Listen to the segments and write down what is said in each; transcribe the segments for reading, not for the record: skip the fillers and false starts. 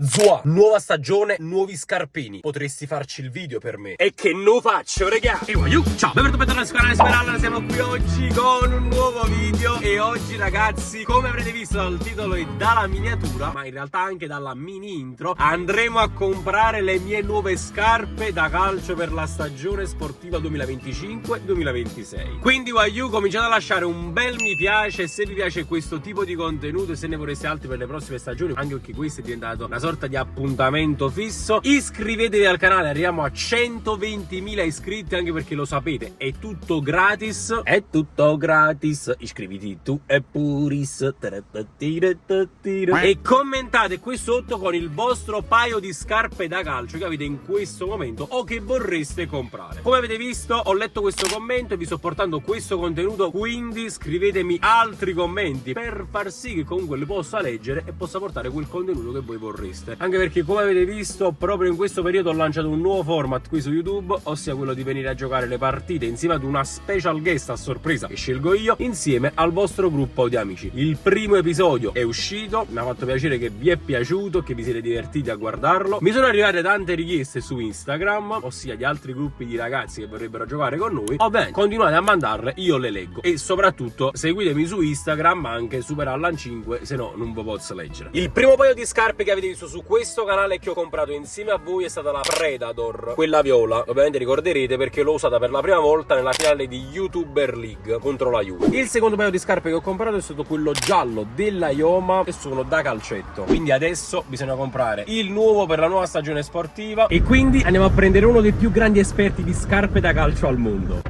Zua, nuova stagione, nuovi scarpini. Potresti farci il video per me? E che non faccio, regà? E voglio, ciao, benvenuto bentornati sul canale Smeralda. Siamo qui oggi con un nuovo video. E oggi, ragazzi, come avrete visto dal titolo e dalla miniatura, ma in realtà anche dalla mini intro, andremo a comprare le mie nuove scarpe da calcio per la stagione sportiva 2025-2026. Quindi voglio, cominciate a lasciare un bel mi piace se vi piace questo tipo di contenuto e se ne vorreste altri per le prossime stagioni, anche perché questo è diventato una sorta di appuntamento fisso. Iscrivetevi al canale, arriviamo a 120.000 iscritti, anche perché lo sapete, è tutto gratis. È tutto gratis. Iscriviti tu e puris. E commentate qui sotto con il vostro paio di scarpe da calcio che avete in questo momento o che vorreste comprare. Come avete visto, ho letto questo commento e vi sto portando questo contenuto, quindi scrivetemi altri commenti per far sì che comunque li possa leggere e possa portare quel contenuto che voi vorreste. Anche perché, come avete visto, proprio in questo periodo ho lanciato un nuovo format qui su YouTube, ossia quello di venire a giocare le partite insieme ad una special guest a sorpresa che scelgo io, insieme al vostro gruppo di amici. Il primo episodio è uscito, mi ha fatto piacere che vi è piaciuto, che vi siete divertiti a guardarlo. Mi sono arrivate tante richieste su Instagram, ossia di altri gruppi di ragazzi che vorrebbero giocare con noi. Va bene, continuate a mandarle, io le leggo. E soprattutto seguitemi su Instagram, anche Super Allan 5, se no non vi posso leggere. Il primo paio di scarpe che avete visto su questo canale che ho comprato insieme a voi è stata la Predator, quella viola. Ovviamente ricorderete perché l'ho usata per la prima volta nella finale di YouTuber League contro la Juve. Il secondo paio di scarpe che ho comprato è stato quello giallo della Ioma e sono da calcetto. Quindi adesso bisogna comprare il nuovo per la nuova stagione sportiva e quindi andiamo a prendere uno dei più grandi esperti di scarpe da calcio al mondo.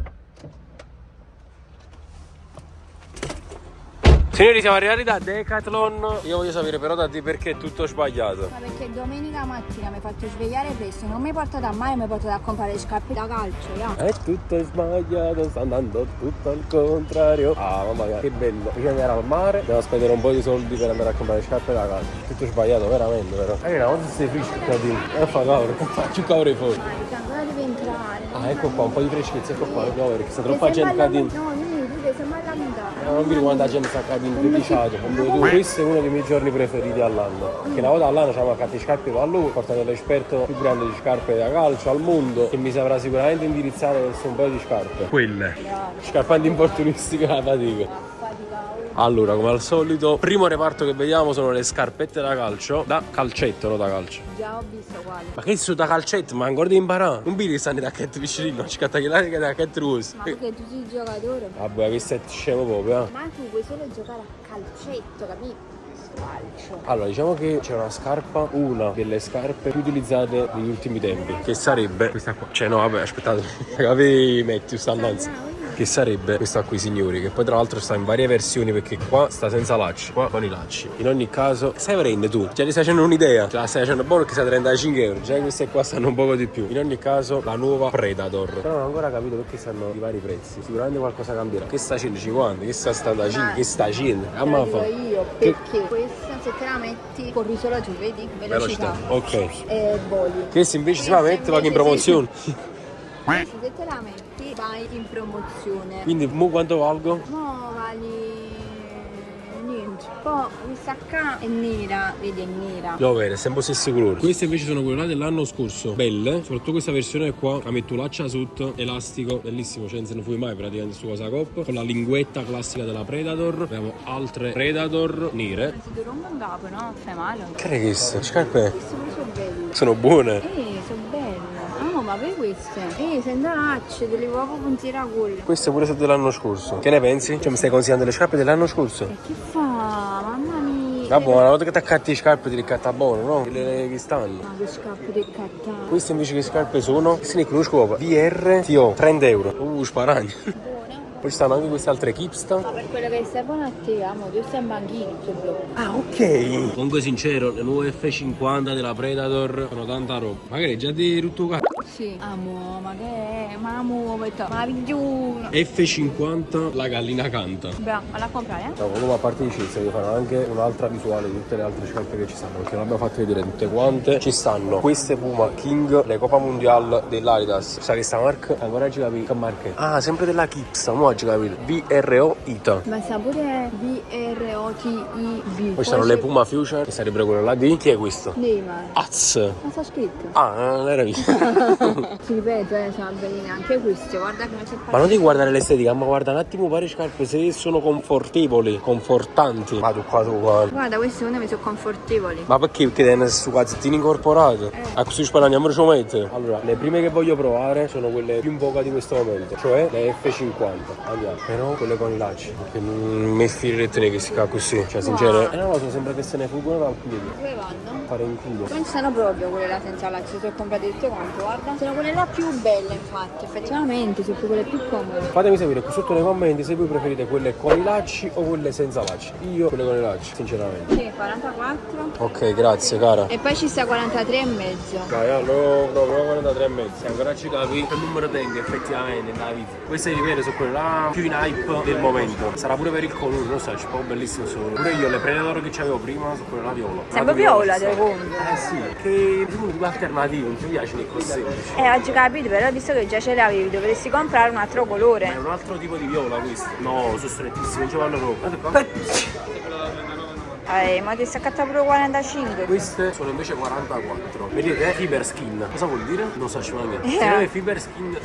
Signori, siamo arrivati da Decathlon. Io voglio sapere però da te perché è tutto sbagliato. Ma perché domenica mattina mi hai fatto svegliare presto, non mi hai portato a mare, mi hai portato a comprare le scarpe da calcio, yeah. È tutto sbagliato, sta andando tutto al contrario. Ah, mamma mia, che bello. Bisogna andare al mare, devo spendere un po' di soldi per andare a comprare le scarpe da calcio. Tutto sbagliato, veramente, però. Una volta sei fresco, fa cavolo, faccio cavolo fuori. Ma ancora devi entrare. Ah, ecco qua, un po' di freschezza, ecco qua, no, perché sta troppa gente cadendo. No, tu sei sempre lamentare. Non mi quanta gente sta cadendo, diciamo. Questo è uno dei miei giorni preferiti all'anno. Perché una volta all'anno c'è una carta di scarpe con lui, portato l'esperto più grande di scarpe da calcio al mondo, che mi saprà sicuramente indirizzare verso un paio di scarpe. Quelle. Scarpanti infortunistiche alla fatica. Allora, come al solito, primo reparto che vediamo sono le scarpette da calcio, da calcetto, no da calcio. Già ho visto quale. Ma che sono da calcetto? Ma ancora devi imparare. Non vedi che stanno da racchette vicino, non ci catta che la racchette rosa. Ma perché tu sei giocatore? Vabbè, che stai scemo proprio, Ma tu puoi solo giocare a calcetto, capito? Calcio. Allora, diciamo che c'è una scarpa, una delle scarpe più utilizzate negli ultimi tempi, che sarebbe questa qua. Cioè no, vabbè, aspettate, capi Matthew sta andando. Che sarebbe questa qui, signori, che poi tra l'altro sta in varie versioni perché qua sta senza lacci, qua con i lacci. In ogni caso, sai prende tu? Già ti stai facendo un'idea? Già la stai facendo buono che sta 35 euro. Già queste qua stanno un poco di più. In ogni caso, la nuova Predator. Però non ho ancora capito perché stanno i vari prezzi. Sicuramente qualcosa cambierà. Che sta 150? Che sta 75? Che sta 100? Te lo dico io, perché questa se te la metti corri solo tu, vedi? Velocità. Ok. E voli. Questa invece si va a mettere anche in promozione. Se te la metti vai in promozione. Quindi mo quanto valgo? No, vali niente. Poi questa qua è nera, vedi è nera. Devo avere sempre stesso colore. Queste invece sono quelle là dell'anno scorso. Belle, soprattutto questa versione qua. La metto laccia sotto, elastico, bellissimo, cioè non se ne fui mai praticamente su cosa coppa. Con la linguetta classica della Predator. Abbiamo altre Predator nere. Si ti rompe un capo, no? Fai male. Che è questo? Scarpe? Queste pure sono belle. Sono buone. Sono belle. Ah, ma per queste? Senza lacci, te le uova puntire a quelle. Queste pure sono dell'anno scorso. Che ne pensi? Cioè mi stai consigliando le scarpe dell'anno scorso? E che fa? Mamma mia. Vabbè, ma una volta che ti accatti le scarpe ti ricatta buono, no? Quelle che stanno. Ma che scarpe di cattare. Queste invece che scarpe sono? Queste ne conosco proprio. VR TO, 30 euro. Sparagno. Buone. Poi ci stanno anche queste altre Kipsta. Ma per quello che servono a te, amo, io stai in banchino, Ah, ok. Comunque sincero, le nuove F50 della Predator sono tanta roba. Magari già ti rotto cazzo. Sì. Amo, ma che è? Ma amo, ma pigliuno. F50 la gallina canta. Beh, alla comprare, No, comunque a parte di Cizia devo fare anche un'altra visuale di tutte le altre scarpe che ci stanno, perché non abbiamo fatto vedere tutte quante. Ci stanno queste Puma King, le Copa Mondial dell'Adidas. Sa che sta marca? Ancora ci capi che marca è? Ah, sempre della Kipsta, mo oggi capito. VRO Ita. Ma sa pure BROTIV. Poi ci stanno le Puma Future, che sarebbero quelle là di... Chi è questo? Neymar. Az. Ma sta scritto. Ah, non l'era visto. Ti ripeto, sono belline anche queste, guarda come c'è Ma non devi guardare l'estetica, ma guarda un attimo pare scarpe se sono confortevoli, confortanti. Ma tu qua. Guarda, queste secondo me sono confortevoli. Ma perché? Perché hanno su cazzettini incorporati? A così sparagnamo ci mette. Allora, le prime che voglio provare sono quelle più in voga di questo momento, cioè le F50. Andiamo. Però quelle con i lacci. Perché non mi firrete che si fa così. Cioè, sincero. Non lo so, sembra che se ne fuggono dal piede. Dove vanno? Fare in culo. Non ci sono proprio quelle là senza lacci, sono comprate tutte quante, guarda. Sono quelle là più belle infatti, effettivamente sono più quelle più comode. Fatemi sapere qui sotto nei commenti se voi preferite quelle con i lacci o quelle senza lacci. Io quelle con i lacci, sinceramente. Sì, 44. Ok, grazie cara. E poi ci sta 43 e mezzo. Dai, allora proprio 43 e mezzo. Se ancora ci capi che numero tengo effettivamente nella vita. Queste ripeto sono quelle là più in hype del momento. Sarà pure per il colore, non so, c'è proprio bellissimo il colore. Pure io le Predator che c'avevo prima sono quelle là viola. Sempre viola, te conto. Sì, che sono tipo alternativo, non ti piace né così semplici. Oggi capito, però visto che già ce l'avevi, dovresti comprare un altro colore. Ma è un altro tipo di viola questo. No, sono strettissimi, non ci vanno proprio. Guarda qua. Ma ti sta accattando pure 45. Queste sono invece 44. Vedete? Fiber skin. Cosa vuol dire? Non so ci manca. Se non è fiber skin,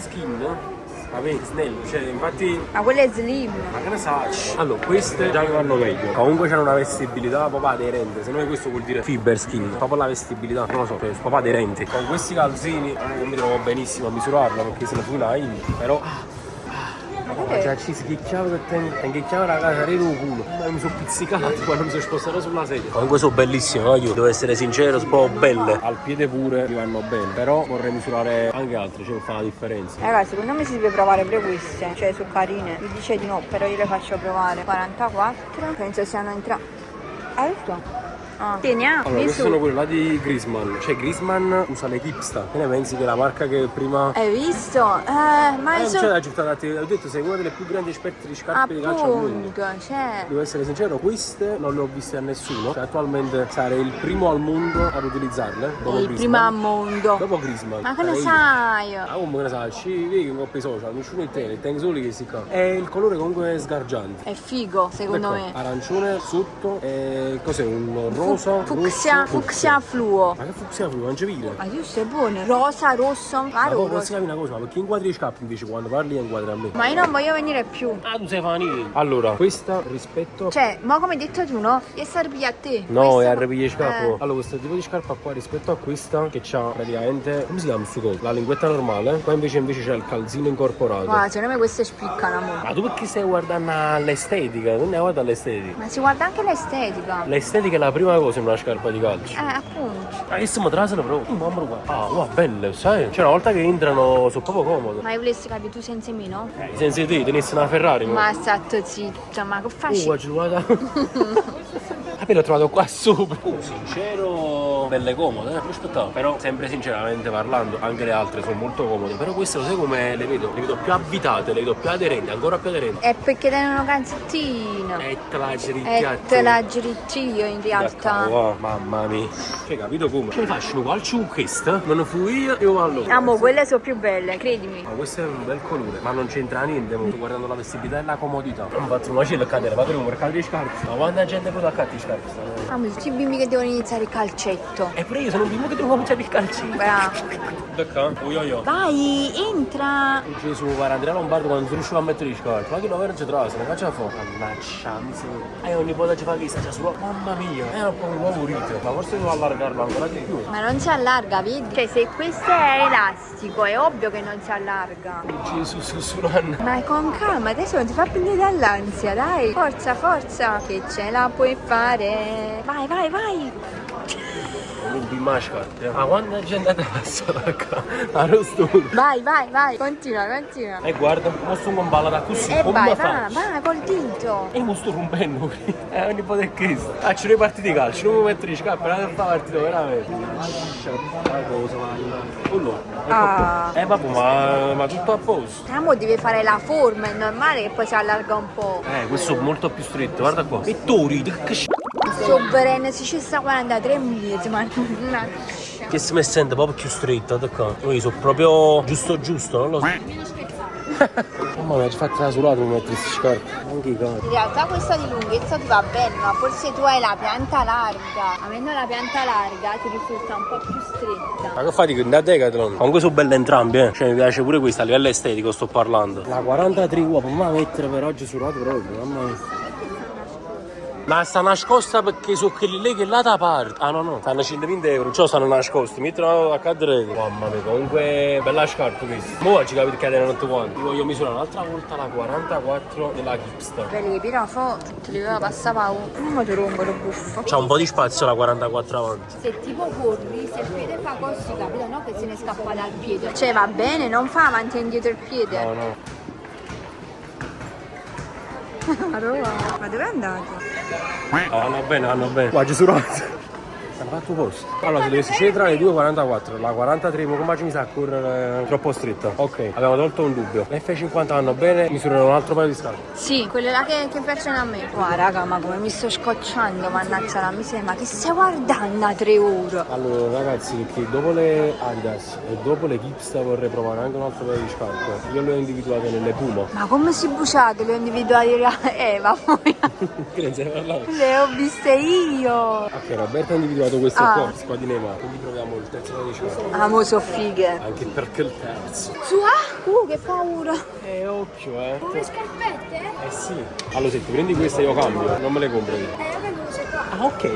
vabbè, snell, cioè infatti. Ma quella è slim. Ma che ne sai? Allora, queste già mi vanno meglio. Comunque c'hanno una vestibilità proprio aderente. Se no questo vuol dire fiber skin. Proprio la vestibilità, non lo so, cioè, proprio aderente. Con questi calzini non mi trovo benissimo a misurarla perché se ne fu una in. Però. Ma già ci schicchiavo che tengo la casa di culo. Ma mi sono pizzicato quando mi sono spostato sulla sedia. Comunque sono bellissime, no? Io devo essere sincero, sono proprio belle. Al piede pure mi vanno bene. Però vorrei misurare anche altre, cioè non fa la differenza. Ragazzi, secondo me si deve provare pure queste. Cioè, sono carine. Mi dice di no, però io le faccio provare. 44. Penso siano entrambe. Hai visto? Ah. Teniamo. Allora, queste sono quelle là di Griezmann. Cioè Griezmann usa le Kipsta. Che ne pensi che la marca che prima... Hai visto? Ma non c'è da giuttare, ti ho detto sei una delle più grandi esperte di scarpe di calcio al mondo. Cioè. Devo essere sincero, queste non le ho viste a nessuno. Cioè attualmente sarei il primo al mondo ad utilizzarle. Dopo Il primo al mondo. Dopo Griezmann. Ma che ne sai? Ah, come ne sai? Ci vedi che coppi social, nessuno di te, tengo solo che si fa. E il colore comunque è sgargiante. È figo, secondo me. Arancione sotto e cos'è? Un rosa? Fucsia fluo. Ma che fucsia fluo? Non c'è vile. Ma giusto, è buono. Rosa, rosso, ma posso capire una cosa, ma perché inquadri le scarpe invece quando parli inquadri a me? Ma io non voglio venire più. Ah, tu sei fanino. Allora, questa rispetto... Cioè, ma come hai detto tu, no? È servita a te. No, è a ripiglie scarpe. Allora, questo tipo di scarpa qua rispetto a questa che c'ha praticamente... Come si chiama questo coso? La linguetta normale. Qua invece c'è il calzino incorporato. Ma secondo me queste spiccano, amore. Ma tu perché stai guardando l'estetica? Non ne guarda l'estetica. Ma si guarda anche l'estetica. L'estetica è la prima cosa in una scarpa di calcio. Appunto. Ma che stiamo trasano proprio? Mamma qua. Ah, wow, belle, sai? Cioè una volta che entrano sono proprio comode. Ma io volessi capire tu senza me, no? Senza te, tenessi una Ferrari. Ma stato zitto, ma che fai? Oggi l'ho trovato qua sopra. Sincero, belle comode, aspettavo. Però sempre sinceramente parlando, anche le altre sono molto comode. Però queste lo sai come le vedo? Le vedo più avvitate, le vedo più aderenti, ancora più aderenti. È perché tengono calzettino. E te la girittio in realtà. Wow, mamma mia. Cioè capito come? Ce ne faccio un calcio con questa, non ne fu io e io vallo. Amo, quelle sono più belle, credimi. Ma questo è un bel colore, ma non c'entra niente, sto guardando la vestibilità e la comodità. Non faccio un macello a cadere, ma per un mercato di scarpe. Ma quanta gente può attaccare di scarpe? Amo, tutti i bimbi che devono iniziare il calcetto. E pure io sono un bimbo che devo cominciare il calcetto. Bravo. D'accordo? Vai, entra. Gesù, guarda, Andrea Lombardo quando si riusciva a mettere le scarpe, ma che non era già se ne faccia fuori. Mannaggia, ogni volta ci fa che sta solo. Mamma mia, è un po' un nuovo rito. Ma forse devo allargarlo ancora di più. Ma non si allarga, vedi? Cioè, se questo è elastico, è ovvio che non si allarga. Gesù, sussurrando. Ma con calma, adesso non ti fa prendere dall'ansia, dai. Forza, forza, che ce la puoi fare. Vai, vai, vai. Non vi mascate. Ma quando gente passa da qua? A rostone. Vai, vai, vai. Continua, continua. E guarda, mostro un balla da così. E come vai, va col dito. E mostro rompendo qui. Ogni po' del questo. Faccio le partite di calcio, non mi mettere le scarpe, non fa partita veramente. La cosa, ma. Vabbè, ma tutto a posto. Amo deve fare la forma, è normale che poi si allarga un po'. Questo è molto più stretto, guarda qua. E tori, che Sovrene, se ci sta 43 mesi, ma che si mi sente proprio più stretto, d'accordo? Io sono proprio giusto, non lo so. Mamma mia, ci fatti la surata per mettere queste scarpe. Anche i cani. In realtà questa di lunghezza ti va bene, ma forse tu hai la pianta larga. Avendo la pianta larga ti risulta un po' più stretta. Ma che fai da Decathlon? Comunque sono belle entrambe, eh. Cioè mi piace pure questa, a livello estetico sto parlando. La 43 uova, ma mettere per oggi surato proprio, mamma mia. Ma sta nascosta perché sono quelli lì che là da parte. Ah no no, stanno 120 euro, ciò stanno nascosti, mettono a cadere. Mamma mia, comunque bella scarpa questa. Mo' oggi capite che erano tutti quanti. Io voglio misurare un'altra volta la 44 della Kipsta. Quelli che pirano forte, li aveva passava uno. Non mi rompo lo buffo. C'ha un po' di spazio la 44 avanti. Se tipo corri, se il piede fa così, capito? No che se ne scappa dal piede. Cioè va bene, non fa avanti e indietro il piede. No no. Ma dove è andato? Vanno bene, vanno bene. Qua ci sono hanno fatto posto. Allora, se dovessi scegliere tra le due 44, la 43 come mi sa correre troppo stretta. Ok, abbiamo tolto un dubbio. Le F50 vanno bene, misurano un altro paio di scarpe. Sì, quelle là che piacciono a me. Guarda raga, ma come mi sto scocciando, mannaggia la miseria, ma che stai guardando a 3 ore? Allora ragazzi, perché dopo le Adidas e dopo le Kipsta vorrei provare anche un altro paio di scarpe. Io le ho individuate nelle Puma. Ma come si buciate? Le ho individuate ma poi Che ne sai parlare? le ho viste io. Ok, Roberta ha individuato queste qua, qua di Neymar. Quindi proviamo il terzo paio di scarpe. Amo so fighe. Anche perché il terzo. Su che paura. Occhio, Come scarpette? Eh sì. Allora se ti prendi queste io cambio, non me le compro io. Io prendo queste qua. Ah ok.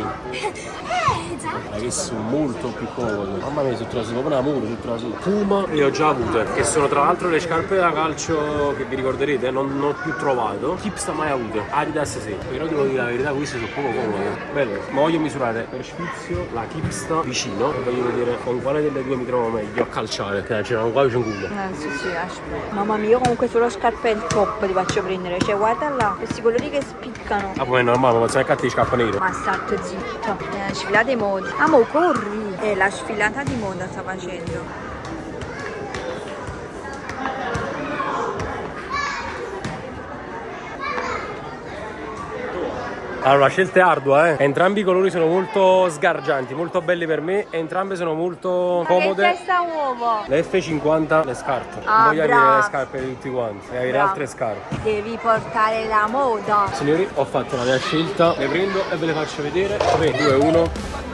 Esatto. Ma che sono molto più comode. Mamma mia, sono trasito proprio un amore, sono trasito. Puma le ho già avute, che sono tra l'altro le scarpe da calcio che vi ricorderete, non ho più trovato. Kipsta mai avute, Adidas sì. Però devo dire la verità, queste sono poco comode. Bello. Ma voglio misurare per sfizio la Kipsta vicino e voglio vedere con quale delle due mi trovo meglio a calciare. Che c'erano qua vicino culo. Sì, aspetta. Mamma mia, io comunque solo scarpe il top ti faccio prendere. Cioè guarda là, questi colori che spiccano. Ah poi è normale, ma posso anche di scarpe nere. Ma state zitto. Sfilata di moda. Amo, corri. La sfilata di moda sta facendo. Allora, la scelta è ardua, eh. Entrambi i colori sono molto sgargianti, molto belli per me. Entrambe sono molto comode. Che testa uovo. Le F50, le scarpe. Ah, Non voglio bravo. avere le scarpe di tutti quanti, voglio avere Bravo. altre scarpe. Devi portare la moda. Signori, ho fatto la mia scelta, le prendo e ve le faccio vedere. 3, 2, 1.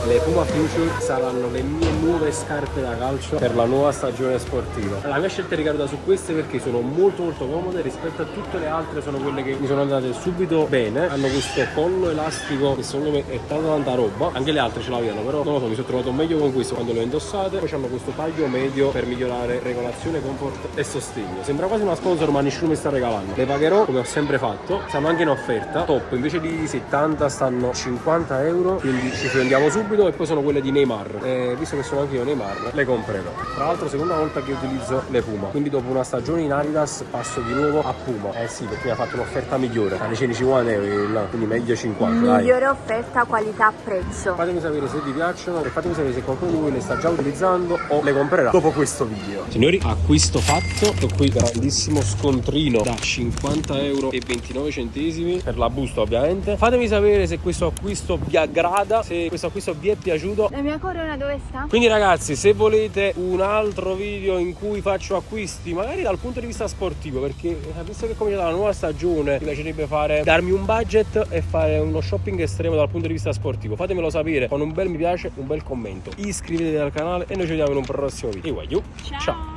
Le Puma Future saranno le mie nuove scarpe da calcio per la nuova stagione sportiva. La mia scelta è riguarda su queste perché sono molto comode rispetto a tutte le altre, sono quelle che mi sono andate subito bene. Hanno questo collo elastico che secondo me è tanta roba. Anche le altre ce l'avevano, però non lo so, mi sono trovato meglio con questo quando le ho indossate. Poi hanno questo taglio medio per migliorare regolazione, comfort e sostegno. Sembra quasi una sponsor, ma nessuno mi sta regalando. Le pagherò come ho sempre fatto. Stanno anche in offerta. Top, invece di 70 stanno 50 euro, quindi ci prendiamo subito. E poi sono quelle di Neymar, visto che sono anche io Neymar le comprerò. Tra l'altro seconda volta che utilizzo le Puma, quindi dopo una stagione in Adidas passo di nuovo a Puma. Eh sì, perché mi ha fatto un'offerta migliore alle 150 euro là, quindi meglio 50. Migliore offerta qualità-prezzo. Fatemi sapere se vi piacciono e fatemi sapere se qualcuno di voi le sta già utilizzando o le comprerà dopo questo video. Signori, acquisto fatto. Ho qui grandissimo scontrino da 50 euro e 29 centesimi per la busta ovviamente. Fatemi sapere se questo acquisto vi aggrada, se questo acquisto vi è piaciuto. La mia corona dove sta? Quindi ragazzi, se volete un altro video in cui faccio acquisti magari dal punto di vista sportivo, perché visto che è cominciata la nuova stagione mi piacerebbe darmi un budget e fare uno shopping estremo dal punto di vista sportivo, fatemelo sapere con un bel mi piace, un bel commento, iscrivetevi al canale e noi ci vediamo in un prossimo video. Ciao!